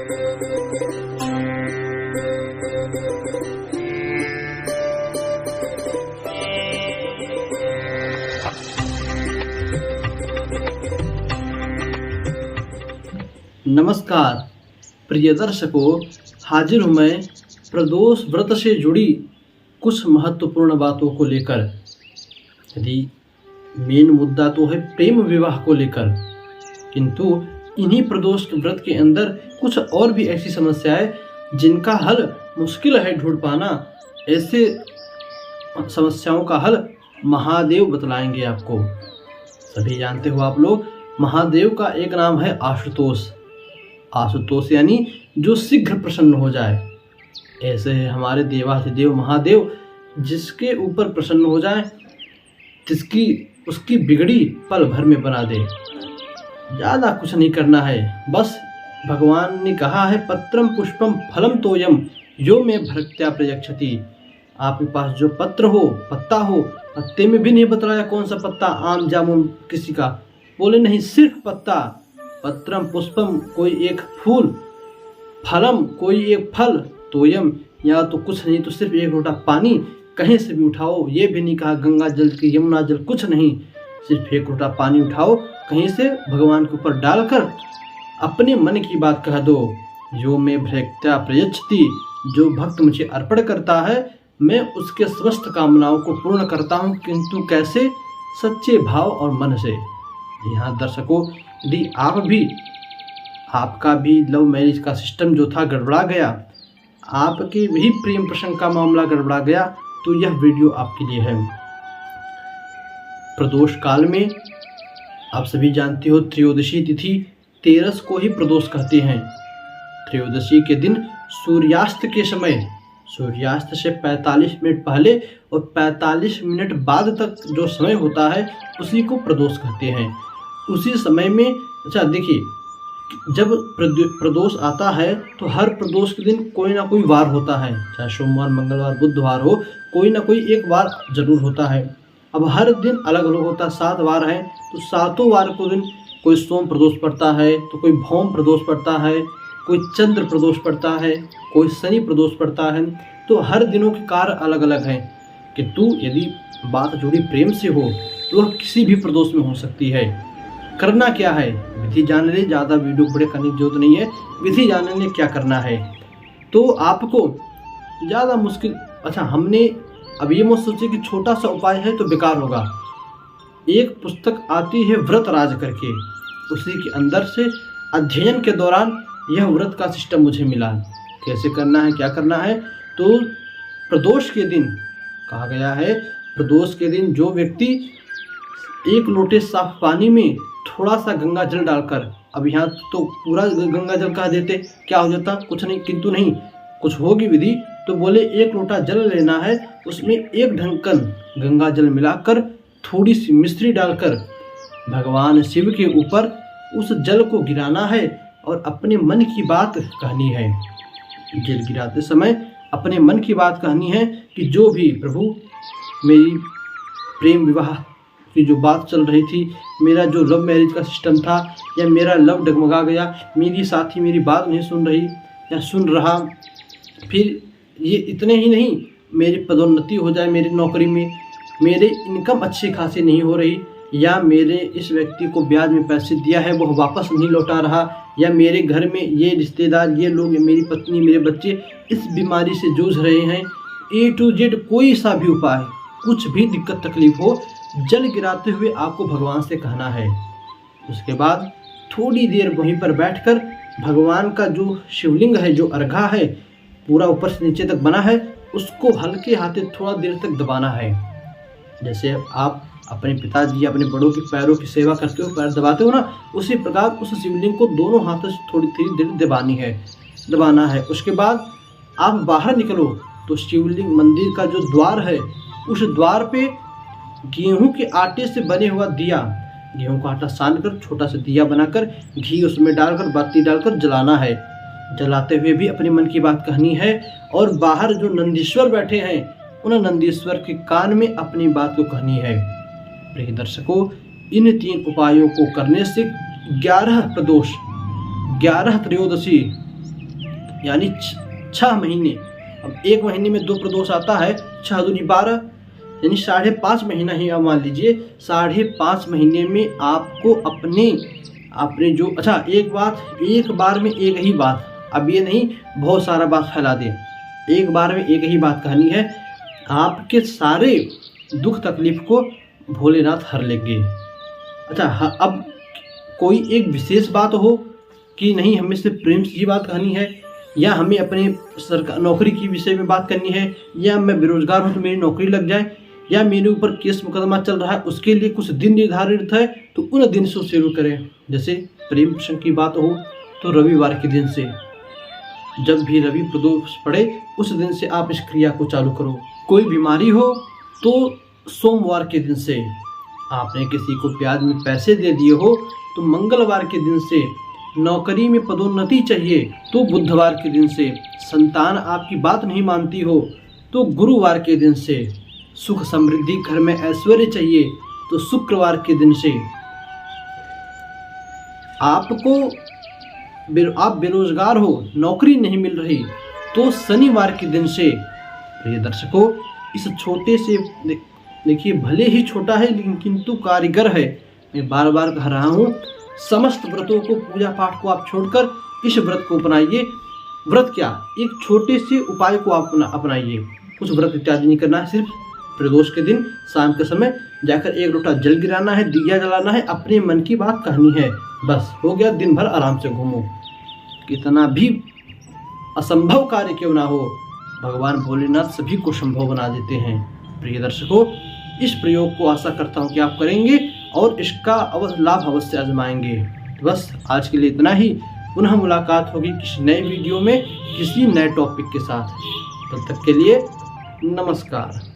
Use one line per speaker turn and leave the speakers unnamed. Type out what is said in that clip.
नमस्कार प्रिय दर्शकों, हाजिर हूँ मैं प्रदोष व्रत से जुड़ी कुछ महत्वपूर्ण बातों को लेकर। यदि मेन मुद्दा तो है प्रेम विवाह को लेकर, किंतु इन्हीं प्रदोष व्रत के अंदर कुछ और भी ऐसी समस्याएं जिनका हल मुश्किल है ढूंढ पाना। ऐसे समस्याओं का हल महादेव बतलाएंगे आपको। सभी जानते हो आप लोग, महादेव का एक नाम है आशुतोष। आशुतोष यानी जो शीघ्र प्रसन्न हो जाए। ऐसे है हमारे देवाधिदेव महादेव, जिसके ऊपर प्रसन्न हो जाए उसकी बिगड़ी पल भर में बना दे। ज़्यादा कुछ नहीं करना है, बस भगवान ने कहा है पत्रम पुष्पम फलम तोयम यो में भक्त्या प्रयच्छति। आपके पास जो पत्र हो, पत्ता हो, पत्ते में भी नहीं बतलाया कौन सा पत्ता, आम जामुन किसी का, बोले नहीं सिर्फ पत्ता। पत्रम पुष्पम कोई एक फूल, फलम कोई एक फल, तोयम या तो कुछ नहीं तो सिर्फ एक लोटा पानी कहीं से भी उठाओ। ये भी नहीं कहा गंगा जल की यमुना जल, कुछ नहीं, सिर्फ एक लोटा पानी उठाओ कहीं से, भगवान के ऊपर डालकर अपने मन की बात कह दो। यो में भक्त्या प्रयच्छति, जो भक्त मुझे अर्पण करता है मैं उसके समस्त कामनाओं को पूर्ण करता हूँ, किंतु कैसे? सच्चे भाव और मन से। यहाँ दर्शकों, यदि आपका भी लव मैरिज का सिस्टम जो था गड़बड़ा गया, आपके भी प्रेम प्रसंग का मामला गड़बड़ा गया, तो यह वीडियो आपके लिए है। प्रदोष काल में आप सभी जानते हो त्रयोदशी तिथि, 13 को ही प्रदोष कहते हैं। त्रयोदशी के दिन सूर्यास्त के समय, सूर्यास्त से 45 मिनट पहले और 45 मिनट बाद तक जो समय होता है उसी को प्रदोष कहते हैं। उसी समय में अच्छा देखिए, जब प्रदोष आता है तो हर प्रदोष के दिन कोई ना कोई वार होता है, चाहे सोमवार, मंगलवार, बुधवार हो, कोई ना कोई एक वार जरूर होता है। अब हर दिन अलग अलग होता है, 7 वार हैं, तो 7 वार को दिन कोई सोम प्रदोष पड़ता है, तो कोई भौम प्रदोष पड़ता है, कोई चंद्र प्रदोष पड़ता है, कोई शनि प्रदोष पड़ता है। तो हर दिनों के कार्य अलग अलग हैं, किंतु यदि बात जुड़ी प्रेम से हो तो वह किसी भी प्रदोष में हो सकती है। करना क्या है, विधि जान ले, ज़्यादा वीडियो बड़े करने की जरूरत नहीं है। विधि जानने क्या करना है, तो आपको ज़्यादा मुश्किल, अच्छा हमने अब ये मत सोचे कि छोटा सा उपाय है तो बेकार होगा। एक पुस्तक आती है व्रत राज करके, उसी के अंदर से अध्ययन के दौरान यह व्रत का सिस्टम मुझे मिला। कैसे करना है, क्या करना है, तो प्रदोष के दिन कहा गया है, प्रदोष के दिन जो व्यक्ति 1 लोटे साफ पानी में थोड़ा सा गंगा जल डालकर, अब यहाँ तो पूरा गंगा जल कहा देते, क्या हो जाता, कुछ नहीं, किंतु नहीं, कुछ होगी विधि, तो बोले 1 लोटा जल लेना है, उसमें 1 ढक्कन गंगा जल मिलाकर थोड़ी सी मिश्री डालकर भगवान शिव के ऊपर उस जल को गिराना है और अपने मन की बात कहनी है। जल गिराते समय अपने मन की बात कहनी है कि जो भी प्रभु मेरी प्रेम विवाह की जो बात चल रही थी, मेरा जो लव मैरिज का सिस्टम था, या मेरा लव डगमगा गया, मेरी साथी मेरी बात नहीं सुन रही या सुन रहा, फिर ये इतने ही नहीं, मेरी पदोन्नति हो जाए मेरी नौकरी में, मेरे इनकम अच्छी खासी नहीं हो रही, या मेरे इस व्यक्ति को ब्याज में पैसे दिया है वो वापस नहीं लौटा रहा, या मेरे घर में ये रिश्तेदार, ये लोग, मेरी पत्नी, मेरे बच्चे इस बीमारी से जूझ रहे हैं। A to Z कोई सा भी उपाय, कुछ भी दिक्कत तकलीफ हो, जल गिराते हुए आपको भगवान से कहना है। उसके बाद थोड़ी देर वहीं पर बैठकर भगवान का जो शिवलिंग है, जो अर्घा है, पूरा ऊपर से नीचे तक बना है, उसको हल्के हाथे थोड़ा देर तक दबाना है। जैसे आप अपने पिताजी, अपने बड़ों के पैरों की सेवा करते हो, पैर दबाते हो ना, उसी प्रकार उस शिवलिंग को दोनों हाथों से थोड़ी देर दबाना है। उसके बाद आप बाहर निकलो तो शिवलिंग मंदिर का जो द्वार है, उस द्वार पे गेहूं के आटे से बने हुआ दिया, गेहूं का आटा सान कर छोटा सा दिया बनाकर घी उसमें डालकर बाती डालकर जलाना है। जलाते हुए भी अपने मन की बात कहनी है, और बाहर जो नंदीश्वर बैठे हैं उन नंदीश्वर के कान में अपनी बात को कहनी है। प्रिय दर्शकों, इन 3 उपायों को करने से 11 प्रदोष, 11 त्रयोदशी यानी 6 महीने। अब 1 महीने में 2 प्रदोष आता है, 6 दूनी 12, यानी 5.5 महीना ही आप मान लीजिए। 5.5 महीने में आपको अपने जो एक बार में एक ही बात, अब ये नहीं बहुत सारा बात फैला दें, एक बार में एक ही बात कहनी है। आपके सारे दुख तकलीफ को भोलेनाथ हर लेंगे। अब कोई एक विशेष बात हो कि नहीं हमें सिर्फ प्रेम की बात कहनी है, या हमें अपने सरकार नौकरी की विषय में बात करनी है, या मैं बेरोजगार हूँ तो मेरी नौकरी लग जाए, या मेरे ऊपर केस मुकदमा चल रहा है उसके लिए कुछ दिन निर्धारित है तो उन दिन से शुरू करें। जैसे प्रेम प्रसंग की बात हो तो रविवार के दिन से, जब भी रवि प्रदोष पड़े उस दिन से आप इस क्रिया को चालू करो। कोई बीमारी हो तो सोमवार के दिन से, आपने किसी को ब्याज में पैसे दे दिए हो तो मंगलवार के दिन से, नौकरी में पदोन्नति चाहिए तो बुधवार के दिन से, संतान आपकी बात नहीं मानती हो तो गुरुवार के दिन से, सुख समृद्धि घर में ऐश्वर्य चाहिए तो शुक्रवार के दिन से, आप बेरोजगार हो, नौकरी नहीं मिल रही तो शनिवार के दिन से। प्रिय दर्शकों, इस छोटे से देखिए, भले ही छोटा है लेकिन किंतु कारीगर है। मैं बार बार कह रहा हूँ, समस्त व्रतों को, पूजा पाठ को आप छोड़कर इस व्रत को अपनाइए। व्रत क्या, एक छोटे से उपाय को आप अपनाइए। कुछ व्रत इत्यादि नहीं करना है, सिर्फ प्रदोष के दिन शाम के समय जाकर 1 लोटा जल गिराना है, दिया जलाना है, अपने मन की बात कहनी है, बस हो गया। दिन भर आराम से घूमो। कितना भी असंभव कार्य क्यों ना हो, भगवान भोलेनाथ सभी को संभव बना देते हैं। प्रिय दर्शकों, इस प्रयोग को आशा करता हूँ कि आप करेंगे और इसका लाभ अवश्य आजमाएंगे। बस आज के लिए इतना ही। पुनः मुलाकात होगी किसी नए वीडियो में किसी नए टॉपिक के साथ। तब तक के लिए नमस्कार।